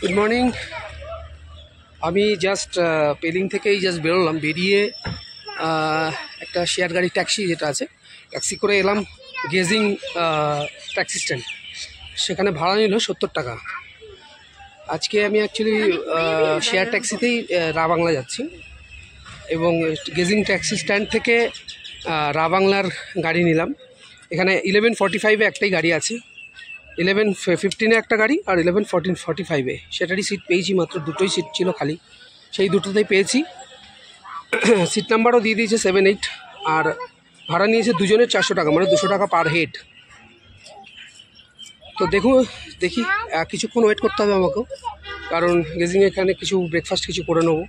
Good morning. আমি just Pelling থেকেই বেরোলাম, বেরিয়ে একটা শেয়ার গাড়ি ট্যাক্সি যেটা আছে ট্যাক্সি করে এলাম গেজিং ট্যাক্সি স্ট্যান্ড। সেখানে ভাড়া নিল 70 টাকা। আজকে আমি অ্যাকচুয়ালি শেয়ার ট্যাক্সিতেই রাবাংলা যাচ্ছি এবং গেজিং ট্যাক্সি স্ট্যান্ড থেকে রাবাংলার গাড়ি নিলাম। এখানে 11:45-এ একটাই গাড়ি আছে, 11:15-এ একটা গাড়ি আর 11:45-এ। সেটারই সিট পেয়েছি, মাত্র দুটোই সিট ছিল খালি, সেই দুটোতেই পেয়েছি। সিট নাম্বারও দিয়ে দিয়েছে 7-8, আর ভাড়া নিয়েছে দুজনের 400 টাকা, মানে 200 টাকা পার হেড। তো দেখি কিছুক্ষণ ওয়েট করতে হবে আমাকেও, কারণ গেজিংয়ে এখানে কিছু ব্রেকফাস্ট কিছু করে নেবো,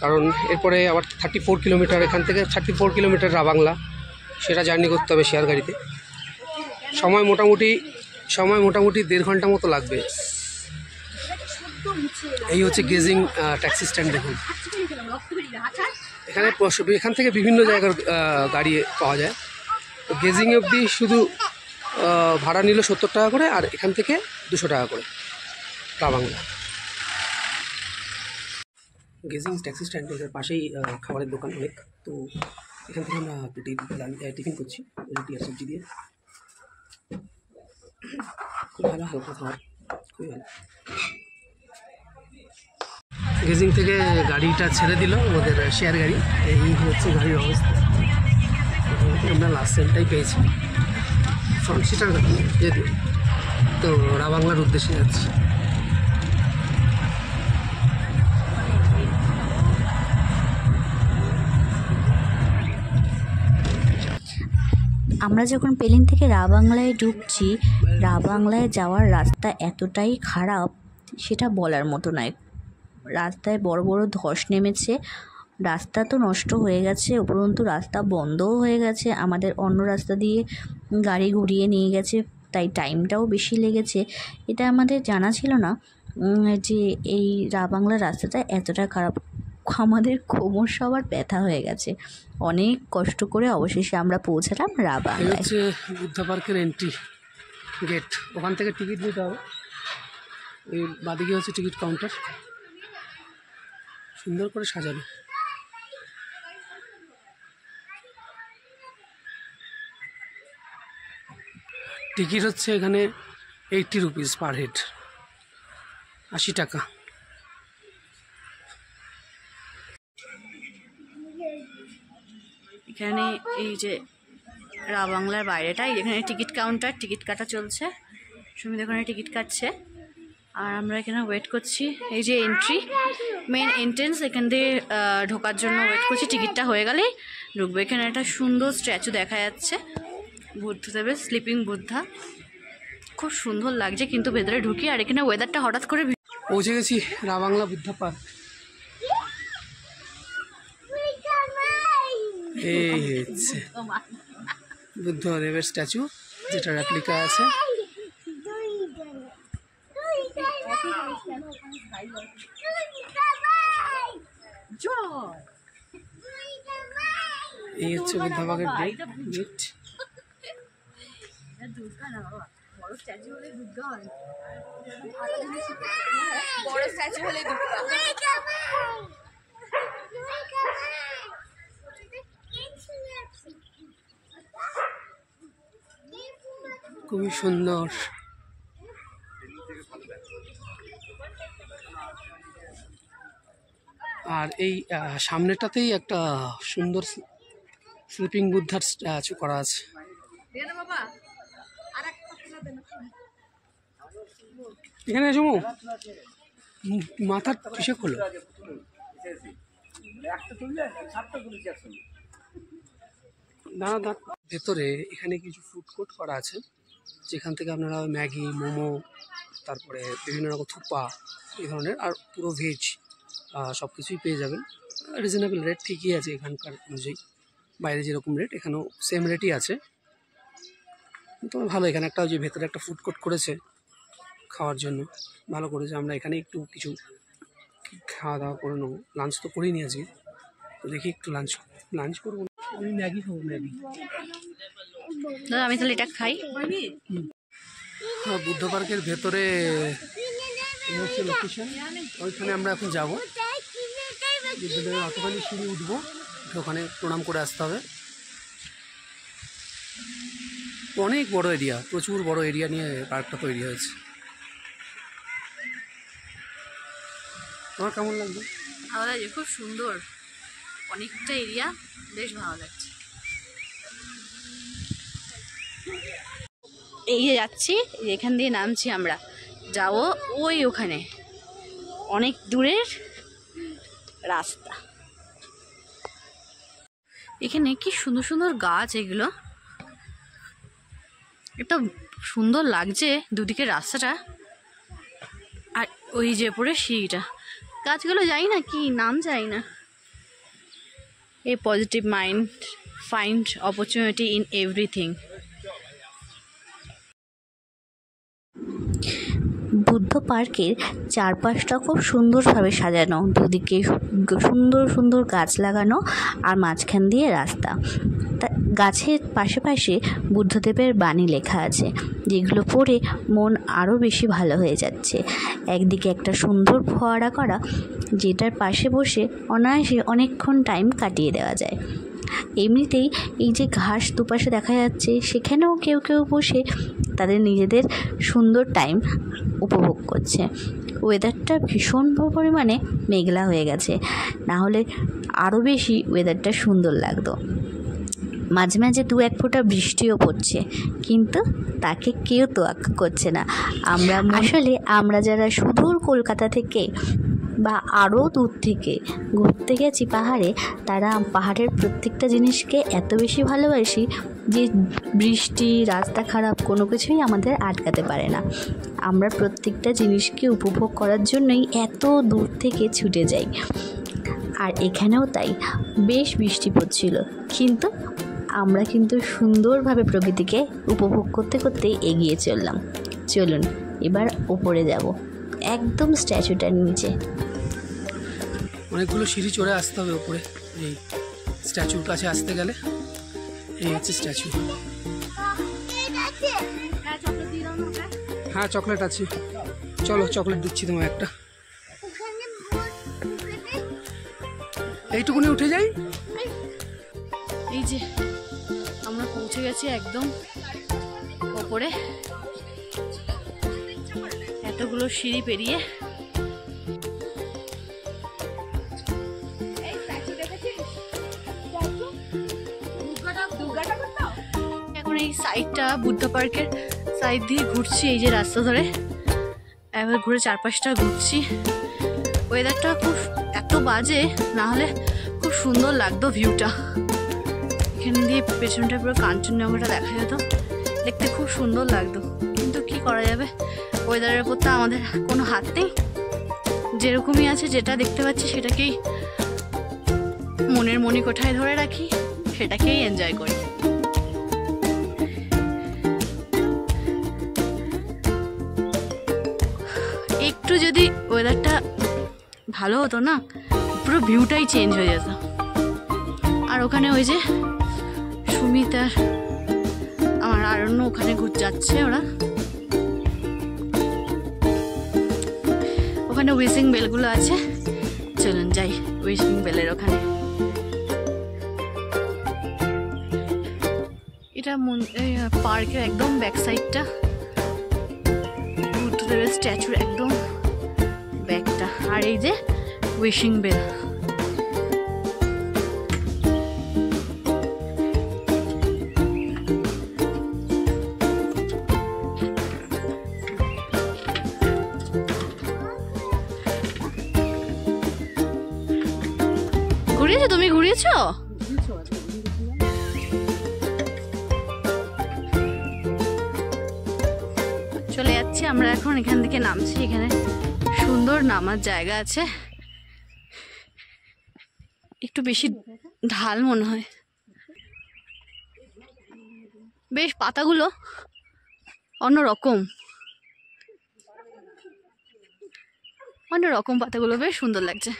কারণ এরপরে আবার 34 কিলোমিটার, এখান থেকে 34 কিলোমিটার রাবাংলা, সেটা জার্নি করতে হবে শেয়ার গাড়িতে। সময় মোটামুটি 1.5 ঘন্টা মতো লাগবে। এই হচ্ছে গেজিং ট্যাক্সি স্ট্যান্ড। দেখুন এখান থেকে বিভিন্ন জায়গার গাড়ি পাওয়া যায়। তো গেজিং অবধি শুধু ভাড়া নিল 70 টাকা করে, আর এখান থেকে 200 টাকা করে রাবাংলা। গেজিং ট্যাক্সি স্ট্যান্ডের পাশেই খাবারের দোকান অনেক। তো এখান থেকে আমরা টিফিন করছি রুটি আর সবজি দিয়ে। খুব ভালো, হালকা খাবার, খুবই ভালো। গেজিং থেকে গাড়িটা ছেড়ে দিল আমাদের শেয়ার গাড়ি। এই হচ্ছে গাড়ির অবস্থা। আমরা লাস্ট সেলটাই পেয়েছি, ফ্রন্ট সিটার গাড়ি যেহেতু। তো রাবাংলার উদ্দেশ্যে যাচ্ছি। আমরা যখন পেলিং থেকে রাবাংলায় ঢুকছি, রাবাংলায় যাওয়ার রাস্তা এতটাই খারাপ সেটা বলার মতো নয়। রাস্তায় বড় বড় ধস নেমেছে, রাস্তা তো নষ্ট হয়ে গেছে, উপরন্তু রাস্তা বন্ধও হয়ে গেছে। আমাদের অন্য রাস্তা দিয়ে গাড়ি ঘুরিয়ে নিয়ে গেছে, তাই টাইমটাও বেশি লেগেছে। এটা আমাদের জানা ছিল না যে এই রাবাংলার রাস্তাটা এতটা খারাপ। আমাদের কোমর সবার ব্যথা হয়ে গেছে। অনেক কষ্ট করে অবশেষে আমরা পৌঁছালাম রাবাংলায়। হচ্ছে বুদ্ধা পার্কের এন্ট্রি গেট, ওখান থেকে টিকিট নিতে হবে। এই বাদিকে হচ্ছে টিকিট কাউন্টার, সুন্দর করে সাজানো। টিকিট হচ্ছে এখানে 80 রুপিস পার হেড, 80 টাকা। এখানে এই যে রাবাংলার বাইরেটাই, এখানে টিকিট কাউন্টার, টিকিট কাটা চলছে। সুমিত ওখানে টিকিট কাটছে আর আমরা এখানে ওয়েট করছি। এই যে এন্ট্রি, মেন এন্ট্রেন্স, এখান দিয়ে ঢোকার জন্য ওয়েট করছি। টিকিটটা হয়ে গেলেই ঢুকবো। এখানে একটা সুন্দর স্ট্যাচু দেখা যাচ্ছে, বুদ্ধদেবের, স্লিপিং বুদ্ধা, খুব সুন্দর লাগছে। কিন্তু ভেতরে ঢুকি আর এখানে ওয়েদারটা হঠাৎ করে পৌঁছে গেছি রাবাংলা বুদ্ধা পার্ক। এই হচ্ছে বুদ্ধদেবের স্ট্যাচু, যেটা রেপ্লিকা আছে। এই হচ্ছে বুদ্ধা পার্কের গেট। খুবই সুন্দর। আর এই সামনেটাতেই একটা সুন্দর স্লিপিং বুদ্ধার স্ট্যাচু করা আছে। এখানে এসো, মাথার পিছে খোলো। দাঁড়া, ভেতরে এখানে কিছু ফুড কোর্ট করা আছে, যেখান থেকে আপনারা ম্যাগি, মোমো, তারপরে বিভিন্ন রকম থুপা, এই ধরনের, আর পুরো ভেজ সব কিছুই পেয়ে যাবেন। রিজনেবল রেট ঠিকই আছে এখানকার অনুযায়ী, বাইরে যেরকম রেট এখানেও সেম রেটই আছে। তো ভালো, এখানে একটা যে ভেতরে একটা ফুড কোর্ট করেছে খাওয়ার জন্য, ভালো করেছে। আমরা এখানে একটু কিছু খাওয়া দাওয়া করে নেবো। লাঞ্চ তো করিনি আজকে, তো দেখি একটু লাঞ্চ করবো। আমি ম্যাগি খাবো, ম্যাগি। আমি তাহলে এটা খাই। বুদ্ধ পার্কের ভেতরে এই হচ্ছে লোকেশন, ওইখানে আমরা এখন যাবো। বিদ্যালয়ের অটোখানি সিঁড়ি উঠবো, ওখানে প্রণাম করে আসতে হবে। অনেক বড় এরিয়া, প্রচুর বড় এরিয়া নিয়ে পার্কটা তৈরি হয়েছে। তোমার কেমন লাগবে? ভালো লাগছে, খুব সুন্দর, অনেকটা এরিয়া, বেশ ভালো লাগছে। এই যে যাচ্ছি, এখান দিয়ে নামছি, আমরা যাবো ওই ওখানে, অনেক দূরের রাস্তা। এখানে কি সুন্দর সুন্দর গাছ, এগুলো একটা সুন্দর লাগছে দুদিকে রাস্তাটা, আর ওই যে পরে সিঁড়িটা, গাছগুলো জানি না কি নাম, জানি না। A positive mind find opportunity in everything. Buddha পার্কের চারপাশটা খুব সুন্দরভাবে সাজানো, দুদিকে সুন্দর সুন্দর গাছ লাগানো, আর মাঝখান দিয়ে রাস্তা। তা গাছের পাশে পাশে বুদ্ধদেবের বাণী লেখা আছে, যেগুলো পড়ে মন আরও বেশি ভালো হয়ে যাচ্ছে। একদিকে একটা সুন্দর ফোয়ারা করা, যেটার পাশে বসে অনায়াসে অনেকক্ষণ টাইম কাটিয়ে দেওয়া যায়। এমনিতেই এই যে ঘাস দুপাশে দেখা যাচ্ছে, সেখানেও কেউ কেউ বসে তাদের নিজেদের সুন্দর টাইম উপভোগ করছে। ওয়েদারটা ভীষণ পরিমাণে মেঘলা হয়ে গেছে, না হলে আরও বেশি ওয়েদারটা সুন্দর লাগতো। মাঝে মাঝে দু এক ফোঁটা বৃষ্টিও পড়ছে, কিন্তু তাকে কেউ তোয়াক্কা করছে না। আমরা যারা সুদূর কলকাতা থেকে বা আরও দূর থেকে ঘুরতে গেছি পাহাড়ে, তারা পাহাড়ের প্রত্যেকটা জিনিসকে এত বেশি ভালোবাসি যে বৃষ্টি, রাস্তা খারাপ, কোনো কিছুই আমাদের আটকাতে পারে না। আমরা প্রত্যেকটা জিনিসকে উপভোগ করার জন্যই এত দূর থেকে ছুটে যাই। আর এখানেও তাই, বেশ বৃষ্টি পড়ছিল, কিন্তু আমরা সুন্দরভাবে প্রকৃতিকে উপভোগ করতে করতে এগিয়ে চললাম। চলুন এবার ওপরে যাব, একদম স্ট্যাচুটার নিচে। অনেকগুলো সিঁড়ি চড়ে আসতে হবে ওপরে, এই স্ট্যাচুর কাছে আসতে গেলে। এই হচ্ছে স্ট্যাচু। হ্যাঁ, চকলেট আছে, চলো চকলেট দিচ্ছি তোমায় একটা। এইটুকুনি উঠে যাই। এই যে আমরা পৌঁছে গেছি একদম ওপরে, এতগুলো সিঁড়ি পেরিয়ে। এখন এই সাইডটা বুদ্ধ পার্কের সাইড দিয়ে ঘুরছি, এই যে রাস্তা ধরে একবার ঘুরে চারপাশটা ঘুরছি। ওয়েদারটা খুব এত বাজে, না হলে খুব সুন্দর লাগতো ভিউটা। এখান দিয়ে পেছনটা পুরো কাঞ্চনজঙ্ঘাটা দেখা যেত, দেখতে খুব সুন্দর লাগতো। কিন্তু কি করা যাবে, ওয়েদারের উপর তো আমাদের কোনো হাত নেই। যেরকমই আছে, যেটা দেখতে পাচ্ছি সেটাকেই মনের মণিকোঠায় ধরে রাখি, সেটাকেই এনজয় করি। একটু যদি ওয়েদারটা ভালো হতো না, পুরো ভিউটাই চেঞ্জ হয়ে যেত। আর ওখানে ওই যে সুমিত আর আমার আরণ্য ওখানে ঘুরতে যাচ্ছে, ওরা ওখানে উইসিং বেলগুলো আছে। চলুন যাই উইসিং বেলের ওখানে। এটা পার্কের একদম ব্যাক সাইডটা, বুদ্ধদেবের স্ট্যাচুর একদম ব্যাকটা, আর এই যে উইশিং বেল। ঘুরিয়েছো তুমি? ঘুরিয়েছো? চলে যাচ্ছি আমরা এখন, এখান থেকে নামছি। এখানে সুন্দর নামার জায়গা আছে, একটু বেশি ঢাল মনে হয়। বেশ পাতাগুলো অন্যরকম পাতাগুলো বেশ সুন্দর লাগছে।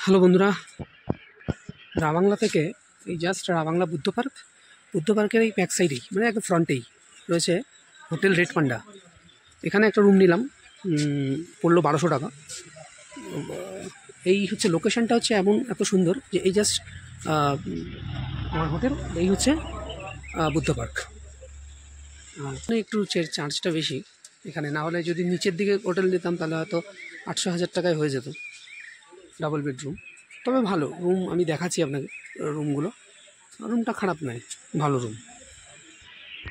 হ্যালো বন্ধুরা, রাবাংলা থেকে এই জাস্ট রাবাংলা বুদ্ধ পার্কের এই ব্যাক সাইডেই, মানে একদম ফ্রন্টেই রয়েছে হোটেল রেড পান্ডা, এখানে একটা রুম নিলাম, পড়লো 1200 টাকা। এই হচ্ছে লোকেশানটা হচ্ছে এত সুন্দর যে এই জাস্ট আমার হোটেল, এই হচ্ছে বুদ্ধ পার্ক। একটু চার্জটা বেশি এখানে, না হলে যদি নিচের দিকে হোটেল নিতাম তাহলে হয়তো 800-1000 টাকায় হয়ে যেত ডাবল বেডরুম। তবে ভালো রুম, আমি দেখাচ্ছি আপনাকে রুমগুলো। রুমটা খারাপ নয়, ভালো রুম।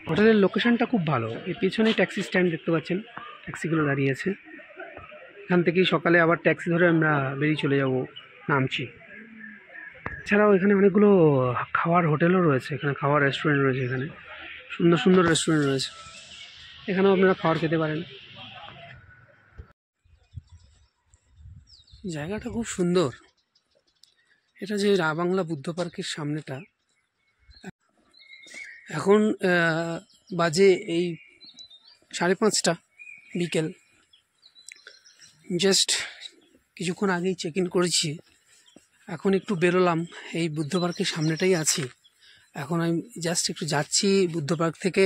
হোটেলের লোকেশানটা খুব ভালো। এর পিছনে ট্যাক্সি স্ট্যান্ড দেখতে পাচ্ছেন, ট্যাক্সিগুলো দাঁড়িয়ে আছে। এখান থেকেই সকালে আবার ট্যাক্সি ধরে আমরা বেরিয়ে চলে যাব নামচি। এছাড়াও এখানে অনেকগুলো খাওয়ার হোটেলও রয়েছে, এখানে খাওয়ার রেস্টুরেন্ট রয়েছে, এখানে সুন্দর সুন্দর রেস্টুরেন্ট রয়েছে, এখানেও আপনারা খাবার খেতে পারেন। জায়গাটা খুব সুন্দর। এটা যে রাবাংলা বুদ্ধ পার্কের সামনেটা, এখন বাজে এই 5:30 বিকেল। জাস্ট কিছুক্ষণ আগেই চেক ইন করেছি, এখন একটু বেরোলাম, এই বুদ্ধ পার্কের সামনেটাই আছি। এখন আমি জাস্ট একটু যাচ্ছি বুদ্ধ পার্ক থেকে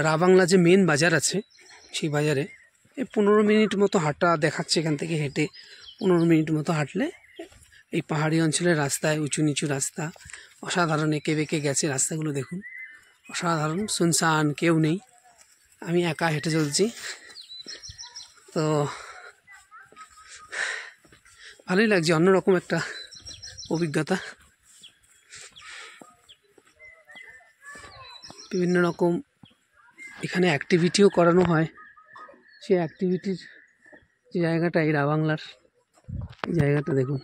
রাবাংলা যে মেন বাজার আছে সেই বাজারে। এই 15 মিনিট মতো হাঁটা দেখাচ্ছে, এখান থেকে হেঁটে 15 মিনিট মতো হাঁটলে এই পাহাড়ি অঞ্চলের রাস্তায়, উঁচু নিচু রাস্তা, অসাধারণ এঁকে বেঁকে গেছে রাস্তাগুলো, দেখুন অসাধারণ, শুনশান, কেউ নেই, আমি একা হেঁটে চলছি। তো ভালোই লাগছে, অন্যরকম একটা অভিজ্ঞতা। বিভিন্ন রকম এখানে অ্যাক্টিভিটিও করানো হয়, সেই অ্যাক্টিভিটির যে জায়গাটা, এই রাবাংলার এই জায়গাটা দেখুন,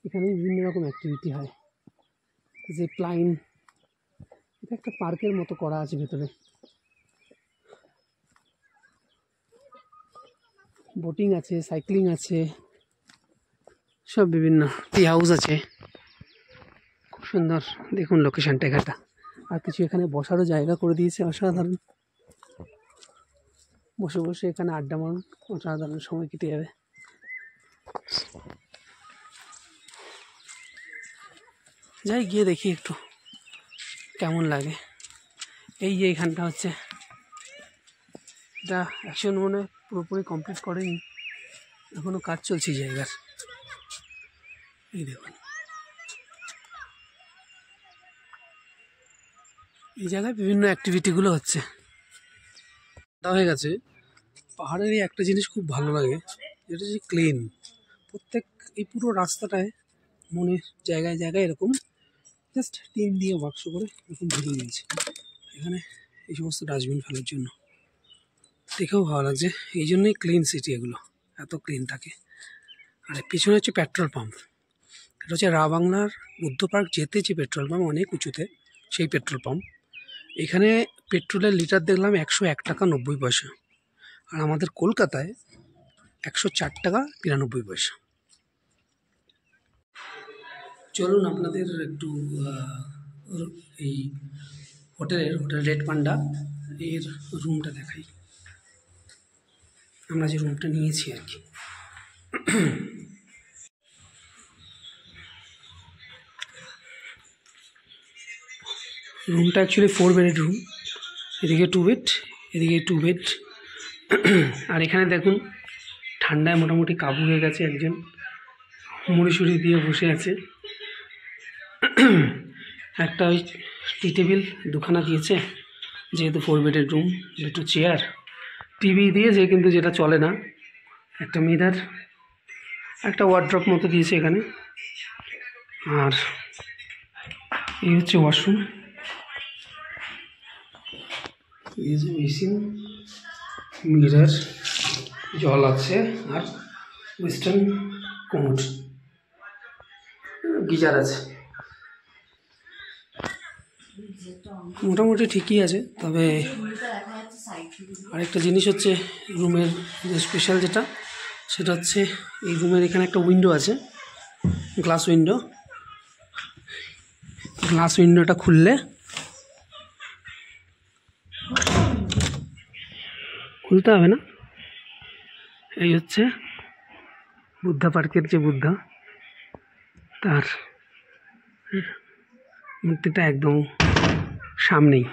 এখানে বিভিন্ন রকম অ্যাক্টিভিটি হয়। যে প্লাইন, এটা একটা পার্কের মতো করা আছে ভেতরে, বোটিং আছে, সাইক্লিং আছে, সব বিভিন্ন, টি হাউস আছে, খুব সুন্দর। দেখুন লোকেশনটা এখানটা, আর কিছু এখানে বসারও জায়গা করে দিয়েছে, অসাধারণ। বসে বসে এখানে আড্ডা মারুন, অসাধারণ সময় কেটে যাবে। যাই গিয়ে দেখি একটু কেমন লাগে। এই যে এখানটা হচ্ছে, এটা অ্যাকশন মনে পুরোপুরি কমপ্লিট করেনি, এখনো কাজ চলছে এই জায়গার। এই দেখুন, এই জায়গায় বিভিন্ন অ্যাক্টিভিটিগুলো হচ্ছে। হয়ে গেছে। পাহাড়ের এই একটা জিনিস খুব ভালো লাগে, যেটা হচ্ছে ক্লিন। প্রত্যেক এই পুরো রাস্তাটায় মনের জায়গায় জায়গায় এরকম জাস্ট টিন দিয়ে বাক্স করে এরকম ঝুলিয়ে দিয়েছে, এখানে এই সমস্ত ডাস্টবিন ফেলার জন্য। দেখেও ভালো লাগছে, এই জন্যই ক্লিন সিটি, এগুলো এত ক্লিন থাকে। আর পিছনে হচ্ছে পেট্রোল পাম্প, এটা হচ্ছে রাবাংলার বুদ্ধ পার্ক যেতে যে পেট্রোল পাম্প, অনেক উঁচুতে সেই পেট্রোল পাম্প। এখানে পেট্রোলের লিটার দেখলাম 101 টাকা 90 পয়সা, আর আমাদের কলকাতায় 104 টাকা 93 পয়সা। চলুন আপনাদের একটু এই হোটেল রেড পান্ডা এর রুমটা দেখাই, আমরা যে রুমটা নিয়েছি আর কি। রুমটা অ্যাকচুয়ালি 4 বেডের রুম, এদিকে 2 বেড, এদিকে 2 বেড। আর এখানে দেখুন ঠান্ডায় মোটামুটি কাবু হয়ে গেছে, একজন মুড়ি সুড়ি দিয়ে বসে আছে। একটা ওই টি টেবিল দুখানা দিয়েছে, যেহেতু 4 বেডের রুম, দুটো চেয়ার, টিভি দিয়েছে কিন্তু যেটা চলে না, একটা মিরার, একটা ওয়ার্ড্রপ মতো দিয়েছে এখানে। আর এই হচ্ছে ওয়াশরুম, এই যে মেশিন, মিরার, জল আছে, আর ওয়েস্টার্ন কোমোড, গিজার আছে। মোটামুটি ঠিকই আছে। তবে আরেকটা জিনিস হচ্ছে রুমের যে স্পেশাল যেটা, সেটা হচ্ছে এই রুমের এখানে একটা উইন্ডো আছে, গ্লাস উইন্ডো। গ্লাস উইন্ডোটা খুললে, খুলতে হবে না, এই হচ্ছে বুদ্ধা পার্কের যে বুদ্ধা, তার মূর্তিটা একদম সামনেই।